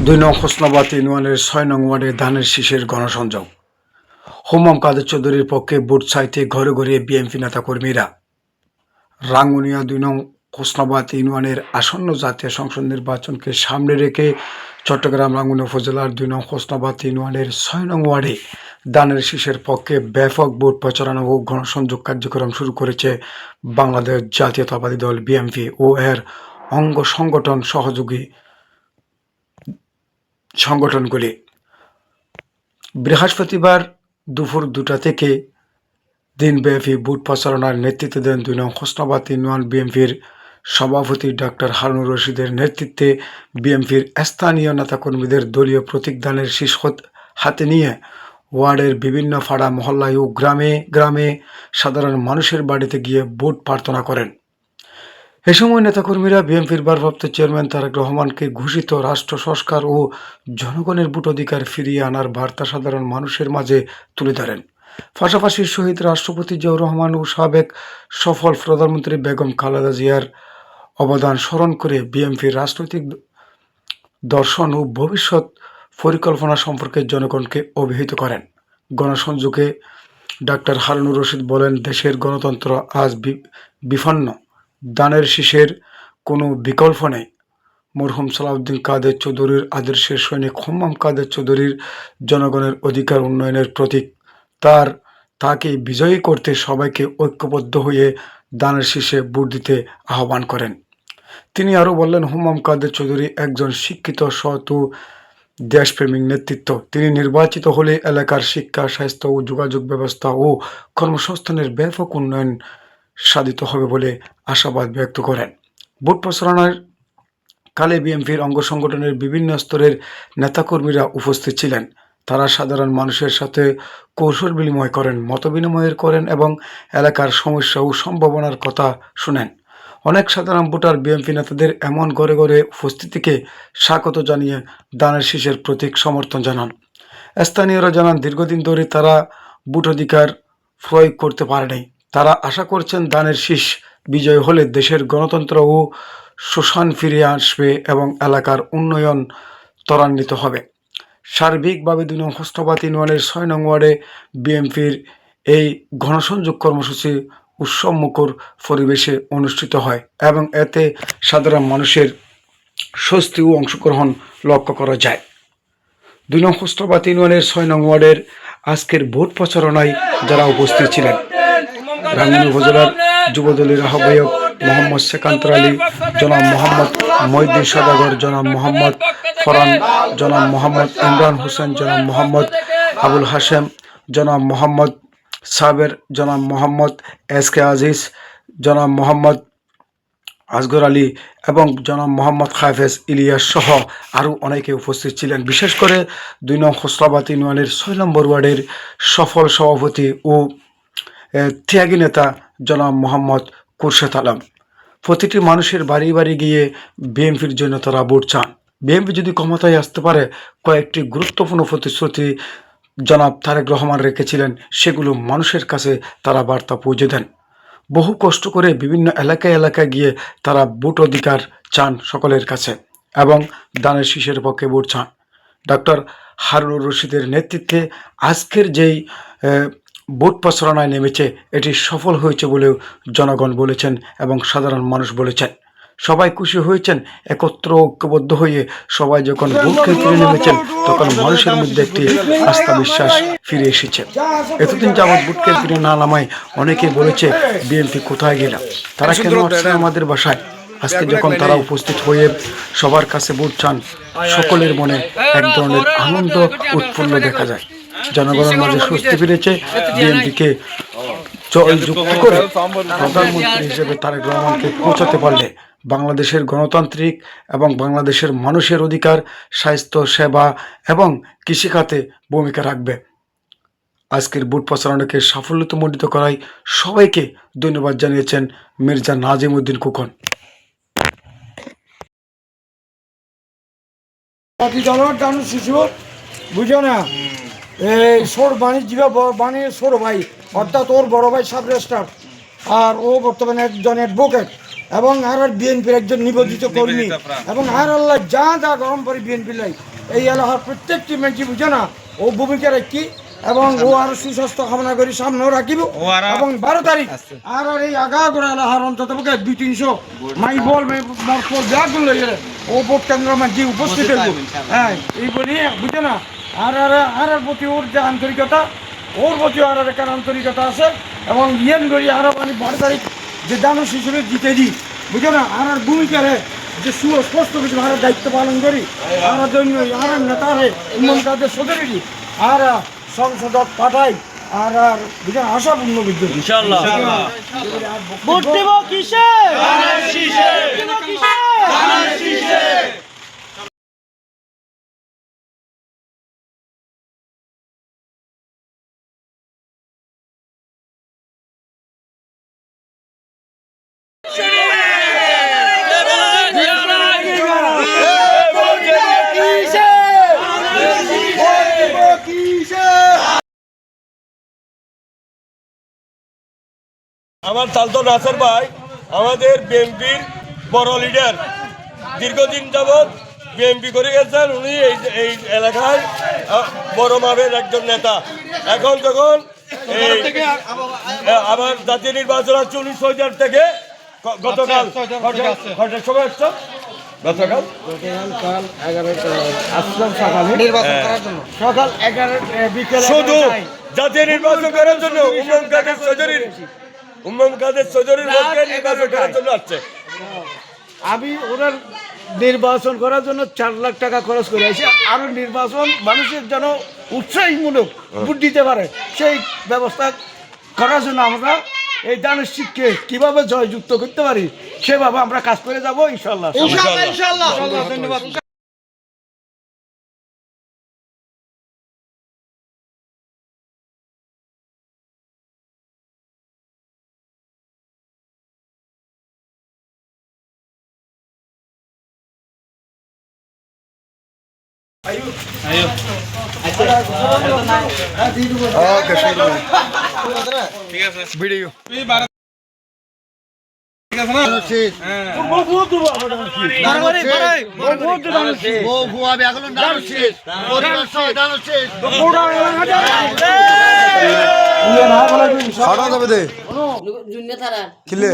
২ নং হোসনাবাদ ইউনিয়নের ৬ নং ওয়ার্ডে ধানের শীষের গণসংযোগ। হোমাম কাদের চৌধুরীর পক্ষে ভোট চাইতে ঘরে ঘরে বিএনপি নেতাকর্মীরা। রাঙ্গুনিয়া ২ নং হোসনাবাদ ইউনিয়নের আসন্ন জাতীয় সংসদ নির্বাচনকে সামনে রেখে চট্টগ্রাম রাঙ্গুনিয়া উপজেলার ২ নং হোসনাবাদ ইউনিয়নের ৬ নং ওয়ার্ডে ধানের শীষের পক্ষে ব্যাপক ভোট প্রচারণা ও গণসংযোগ কার্যক্রম শুরু করেছে বাংলাদেশ জাতীয়তাবাদী দল বিএনপি ও এর অঙ্গ সংগঠন সহযোগী সংগঠনগুলি। বৃহস্পতিবার দুপুর ২টা থেকে দিনব্যাপী ভোট প্রচারণার নেতৃত্ব দেন ২ নং হোসনাবাদ ইউনিয়ন বিএনপির সভাপতি ডাক্তার হারুনুর রশিদের নেতৃত্বে বিএনপির স্থানীয় নেতাকর্মীদের দলীয় প্রতীক ধানের শীষ হাতে নিয়ে ওয়ার্ডের বিভিন্ন পাড়া মহল্লায় ও গ্রামে গ্রামে সাধারণ মানুষের বাড়িতে গিয়ে ভোট প্রার্থনা করেন। এ সময় নেতাকর্মীরা বিএনপির ভারপ্রাপ্ত চেয়ারম্যান তারেক রহমানকে ঘোষিত রাষ্ট্র সংস্কার ও জনগণের ভোটাধিকার ফিরিয়ে আনার বার্তা সাধারণ মানুষের মাঝে তুলে ধরেন। পাশাপাশি শহীদ রাষ্ট্রপতি জিয়াউর রহমান ও সাবেক সফল প্রধানমন্ত্রী বেগম খালেদা জিয়ার অবদান স্মরণ করে বিএনপির রাজনৈতিক দর্শন ও ভবিষ্যৎ পরিকল্পনা সম্পর্কে জনগণকে অবহিত করেন। গণসংযোগে ডাক্তার হারুনুর রশিদ বলেন, দেশের গণতন্ত্র আজ বিপন্ন। ধানের শীষের কোনো বিকল্প নেই। মরহুম সালাউদ্দিন কাদের চৌধুরীর আদর্শের সৈনিক হোমাম কাদের চৌধুরীর জনগণের অধিকার উন্নয়নের প্রতীক। তাকে বিজয়ী করতে সবাইকে ঐক্যবদ্ধ হয়ে ধানের শীষে ভোট দিতে আহ্বান করেন। তিনি আরও বললেন, হোমাম কাদের চৌধুরী একজন শিক্ষিত, সৎ ও দেশপ্রেমিক নেতৃত্ব। তিনি নির্বাচিত হলে এলাকার শিক্ষা, স্বাস্থ্য ও যোগাযোগ ব্যবস্থা ও কর্মসংস্থানের ব্যাপক উন্নয়ন সাধিত হবে বলে আশাবাদ ব্যক্ত করেন। ভোট প্রচারণার কালে বিএনপির অঙ্গ সংগঠনের বিভিন্ন স্তরের নেতাকর্মীরা উপস্থিত ছিলেন। তারা সাধারণ মানুষের সাথে কৌশল বিনিময় করেন, মতবিনিময় করেন এবং এলাকার সমস্যা ও সম্ভাবনার কথা শুনেন। অনেক সাধারণ ভোটার বিএনপি নেতাদের এমন ঘরে ঘরে উপস্থিতিকে স্বাগত জানিয়ে ধানের শীষের প্রতীক সমর্থন জানান। স্থানীয়রা জানান, দীর্ঘদিন ধরে তারা ভোটাধিকার প্রয়োগ করতে পারেনি। তারা আশা করছেন ধানের শীষ বিজয় হলে দেশের গণতন্ত্র ও শোষণ ফিরে আসবে এবং এলাকার উন্নয়ন ত্বরান্বিত হবে। সার্বিকভাবে ২ নং হোসনাবাদ ইউনিয়নের ৬ নং ওয়ার্ডে বিএনপির এই গণসংযোগ কর্মসূচি উৎসবমুখর পরিবেশে অনুষ্ঠিত হয় এবং এতে সাধারণ মানুষের স্বস্তি ও অংশগ্রহণ লক্ষ্য করা যায়। ২ নং হোসনাবাদ ইউনিয়নের ৬ নং ওয়ার্ডের আজকের ভোট প্রচারণায় যারা উপস্থিত ছিলেন, রাঙ্গুনিয়া উপজেলার যুবদলের আহ্বায়ক মোহাম্মদ সেকান্তর আলী, জনাব মোহাম্মদ মহিউদ্দিন সওদাগর, জনাব মোহাম্মদ ফরহান, জনাব মোহাম্মদ ইমরান হোসেন, জনাব মোহাম্মদ আবুল হাশেম, জনাব মোহাম্মদ সাবের, জনাব মোহাম্মদ এসকে আজিজ, জনাব মোহাম্মদ আসগর আলী এবং জনাব মোহাম্মদ হাফেজ ইলিয়াস সহ আরও অনেকে উপস্থিত ছিলেন। বিশেষ করে ২ নং হোসনাবাদ ইউনিয়নের ৬ নম্বর ওয়ার্ডের সফল সভাপতি ও ত্যাগী নেতা জনাব মোহাম্মদ খুরশেদ আলম। প্রতিটি মানুষের বাড়ি বাড়ি গিয়ে বিএনপির জন্য তারা ভোট চান। বিএনপি যদি ক্ষমতায় আসতে পারে, কয়েকটি গুরুত্বপূর্ণ প্রতিশ্রুতি জনাব তারেক রহমান রেখেছিলেন, সেগুলো মানুষের কাছে তারা বার্তা পৌঁছে দেন। বহু কষ্ট করে বিভিন্ন এলাকায় এলাকায় গিয়ে তারা ভোট অধিকার চান সকলের কাছে এবং ধানের শীষের পক্ষে ভোট চান। ডক্টর হারুনুর রশিদের নেতৃত্বে আজকের যেই ভোট প্রচারণায় নেমেছে, এটি সফল হয়েছে বলেও জনগণ বলেছেন এবং সাধারণ মানুষ বলেছেন। সবাই খুশি হয়েছেন। একত্র ঐক্যবদ্ধ হয়ে সবাই যখন ভোট কেন্দ্রে নেমেছেন, তখন মানুষের মধ্যে একটি আস্থা বিশ্বাস ফিরে এসেছে। এতদিন যাবৎ ভোট কেন্দ্রে না নামায় অনেকে বলেছে, বিএনপি কোথায় গেল, তারা কেন আসছে আমাদের বাসায়। আজকে যখন তারা উপস্থিত হয়ে সবার কাছে ভোট চান, সকলের মনে এক ধরনের আনন্দ উৎফুল্ল দেখা যায়। জনগণের মাঝে স্বস্তি ফিরেছে। বিএনপিকে জয়যুক্ত করে প্রধানমন্ত্রী হিসেবে তারেক রহমানকে পৌঁছাতে পারলে বাংলাদেশের গণতান্ত্রিক এবং বাংলাদেশের মানুষের অধিকার, স্বাস্থ্য সেবা এবং কৃষিখাতে ভূমিকা রাখবে। আজকের ভোট প্রচারণাকে সাফল্যমণ্ডিত করায় সবাইকে ধন্যবাদ জানিয়েছেন মির্জা নাজিম উদ্দিন খোকন। বুঝো না, এই সোর বাণিজ্য বানিয়ে সোর ভাই, অর্থাৎ ওর বড় ভাই সাব রেজিস্ট্রার, আর ও বর্তমানে একজন অ্যাডভোকেট এবং আর বিএনপির একজন নিবেদিত কর্মী এবং আর আল্লাহ যা যা গরম পড়ে বিএনপি লাই এই এলাকার প্রত্যেকটি মেয়েটি বুঝে না ও ভূমিকা রাখি এবং ও আর সুস্বাস্থ্য কামনা করি সামনেও রাখিব এবং 12 তারিখ আর এই আগা করে এলাকার অন্তত 200-300 মাই বল মরফল ব্যাগুলো লই গেলে ও ভোট কেন্দ্র মাঝে উপস্থিত হইব হ্যাঁ এই বলি বুঝে না আর প্রতি ওর যে আন্তরিকতা ওর প্রতি আর একটা আন্তরিকতা আছে এবং ইয়েন করি আরো মানে 12 তারিখ যে দানব শিশুরে জিতে দিই বুঝো না আর ভূমিকারে যে সুস্পষ্ট কিছু আর দায়িত্ব পালন করি আর জন্য আর নেতারে ইমন কাদের সদরি আর সংসদত পাঠাই আর বুঝো আশা পূর্ণ বিদ্যুৎ ইনশাআল্লাহ ভোট দেব কিসে আমার তালতো নাসর ভাই আমাদের বিএনপির বড় লিডার, দীর্ঘদিন যাবৎ বিএনপি করে গেছেন। উনি এই এলাকায় বড় মাপের একজন নেতা। এখন যখন আবার জাতীয় নির্বাচন আছে 19 থেকে গতকাল সময় আসছে গতকাল সকাল 11 বিকেলে শুধু জাতীয় নির্বাচন করার জন্য উম্মন কাদের চৌধুরীর পক্ষে নির্বাচন করার জন্য আসছে। আমি ওনার নির্বাচন করার জন্য 4 লাখ টাকা খরচ করে আছি। আরো নির্বাচন মানুষের যেন উৎসাহীমূলক ভোট দিতে পারে সেই ব্যবস্থা করার জন্য আমরা এই দানের শীতকে কিভাবে জয়যুক্ত করতে পারি সেভাবে আমরা কাজ করে যাব ইনশাল্লাহ। ধন্যবাদ। ভিডিও খাওয়া যাবে দে কিলে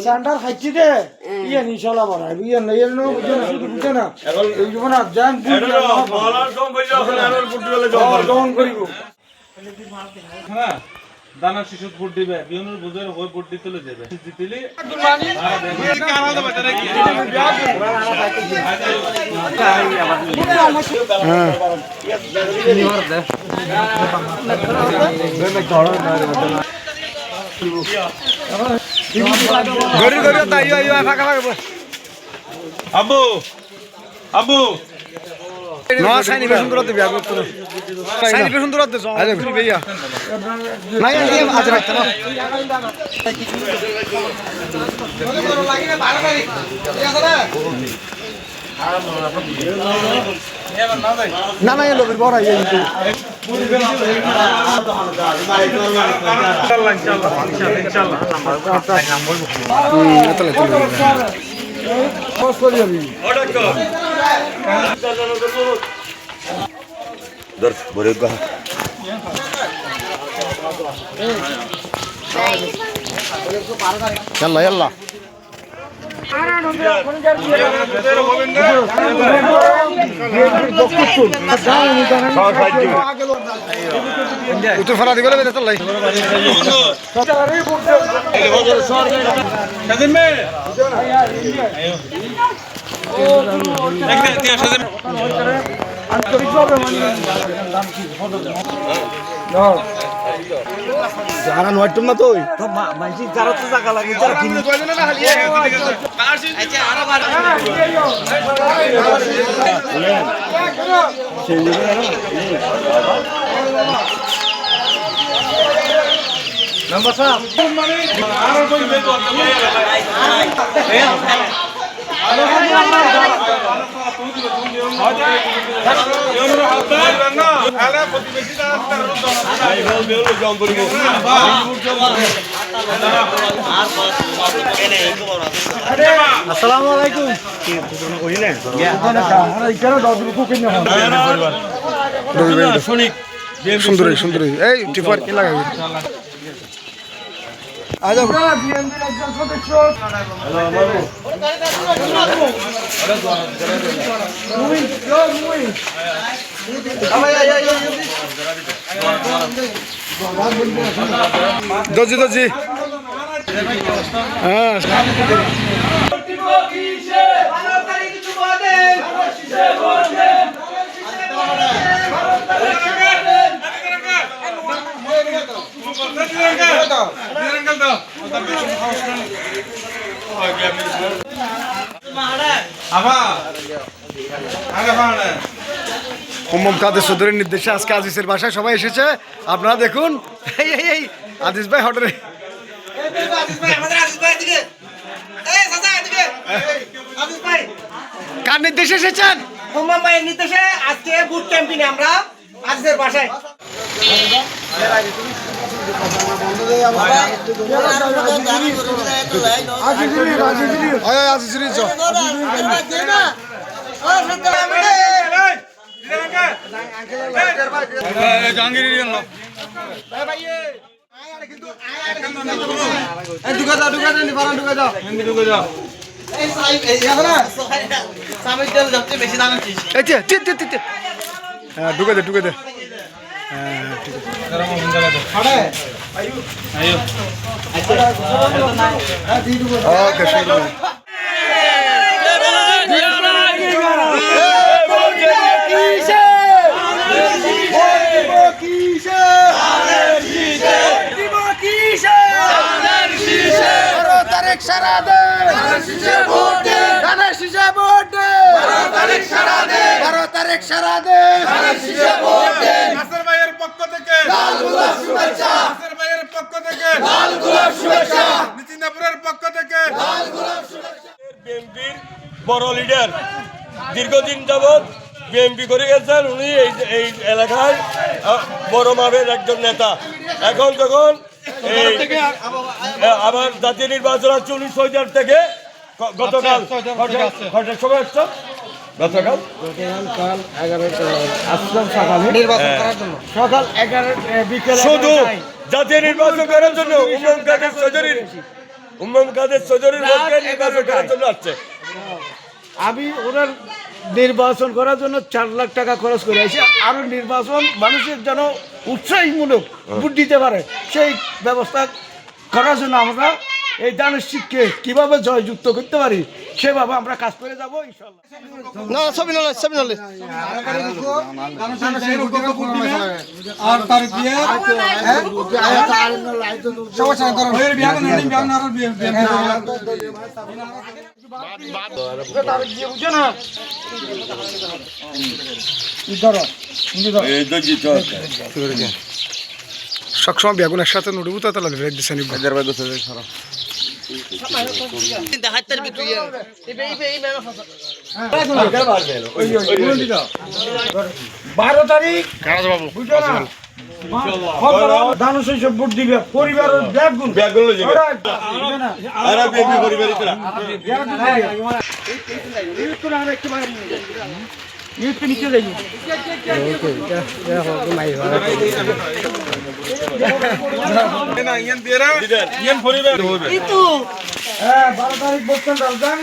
স্যান্ডার খাইছি দে ইয়ে ইনশাআল্লাহ বড় ইয়ে না ইয়ে না বুঝে না শুধু বুঝে না এই জীবন জান দমন করিব দানা শিশু ভোট দিবে বিয়নুর বুঝের হয়ে ভোট দিতে যাবে জিতিলি আবু আবু না সাইনি বেশন দূরতে বিয়া করতে সাইনি বেশন দূরতে যাও আরে ভাইয়া নাই আজ আজ রাখতে না না না লোকের বড় আই কিন্তু يلا يلا উত্তর ফেলা দিবে চলাই যারা নয়টম না তো মাইসি যারা তো জায়গা লাগে যারা কিনে নাম্বার সাহেব মানে আসসালামু আলাইকুম সুন্দরী সুন্দরী এই টিপার কি লাগাবি দজি দজি হ্যাঁ কাদের চৌধুরীর নির্দেশে আজকে আজিজের বাসায় সবাই এসেছে আপনারা দেখুন এই এই এই আজিজ ভাই হঠাৎ কার নির্দেশে এসেছেন হুম্মা মায়ের নির্দেশে আজকে বুট ক্যাম্পিনে আমরা আজিজের বাসায় ঢুকে দে ঢুকে দে হ্যাঁ ঠিক আছে ওকে শুরু সারা দে 12 তারিখ সারা দে নাসের ভাইয়ের পক্ষ থেকে লাল গোলাপ শুভেচ্ছা নাসের ভাইয়ের পক্ষ থেকে লাল গোলাপ শুভেচ্ছা নিচিন্দাপুরের পক্ষ থেকে লাল গোলাপ শুভেচ্ছা বিএনপির বড় লিডার দীর্ঘদিন যাবৎ বিএনপি করে গেছেন উনি এই এলাকায় বড় মাপের একজন নেতা এখন যখন আবার জাতীয় নির্বাচন আছে 19 থেকে গতকাল কটার সময় আসছেন গতকাল সকাল 11 বিকেল শুধু জাতীয় নির্বাচন করার জন্য উম্মম কাদের চৌধুরীর লোককে নির্বাচন করার জন্য আসছে আমি ওনার নির্বাচন করার জন্য 4 লাখ টাকা খরচ করে আসি আরো নির্বাচন মানুষের যেন উৎসাহীমূলক ভোট দিতে পারে সেই ব্যবস্থা করার জন্য আমরা এই দানের শিখকে কিভাবে জয়যুক্ত করতে পারি সেভাবে আমরা কাজ করে যাবো ইনশাআল্লাহ না ছবি নালে আর তার বিয়ে সমস্যা করো এর বিয়ে না বিয়ে না আর বিয়ে তার বিয়ে বুঝো না সবসময় বেগুনের সাথে নুডবু তো তাহলে রেড দিছেন হাতের ভিতরে এই মেলা 12 তারিখ বুঝো না দানুষ সব ভোট দিবে পরিবারের ব্যাগগুলো আর বিএনপি পরিবারই তোরা নিচে যাই ইয়ান পরিবার 12 তারিখ বলছেন রাজধান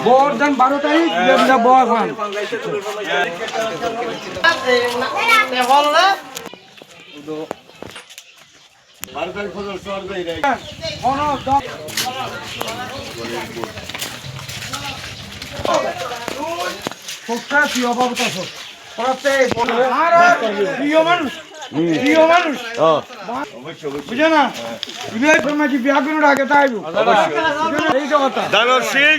বরদান 12 তারিখ বরখান সবটা প্রিয় বাবু তো সব প্রত্যেক আর প্রিয় মানুষ বুঝে না বিয়ে তোমার কি বিয়া কোনো আগে তাইবো এই তো কথা দানোর সিং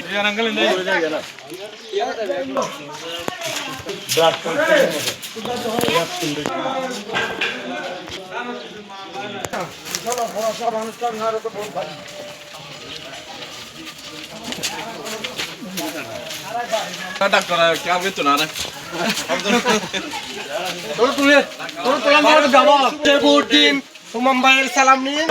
চলো বড় সব অনুষ্ঠান আর তো বহুত ভালো বুদ্দিন মুম্বাইয়ের সালাম নিয়ে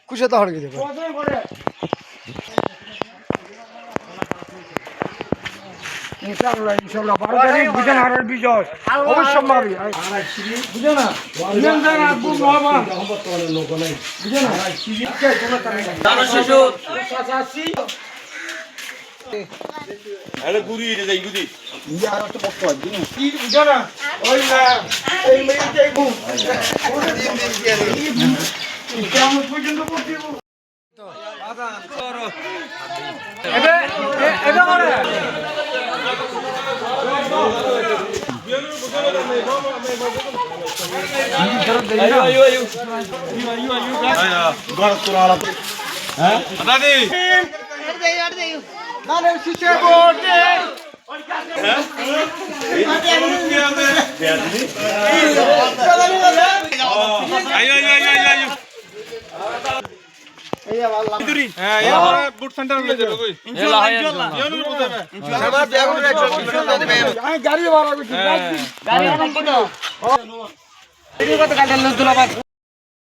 খুশি তো হড়কে দেবো ইনশাআল্লাহ ইনশাআল্লাহ 12 তারিখ বুঝেন আর বিজয় অবশ্যম্ভাবী বুঝে না বুঝেন না খুব বাবা বুঝে না দানো শিশু আরে গুড়ি রে যাই গুড়ি কি বুঝে না ওই না এই মেয়ে যাইবো কেমন পর্যন্ত পড়তে এবে এবে করে বুট সেন্টার লয়ে যাবে কই গাড়ি ভাড়া করছি গাড়ি ভাড়া কত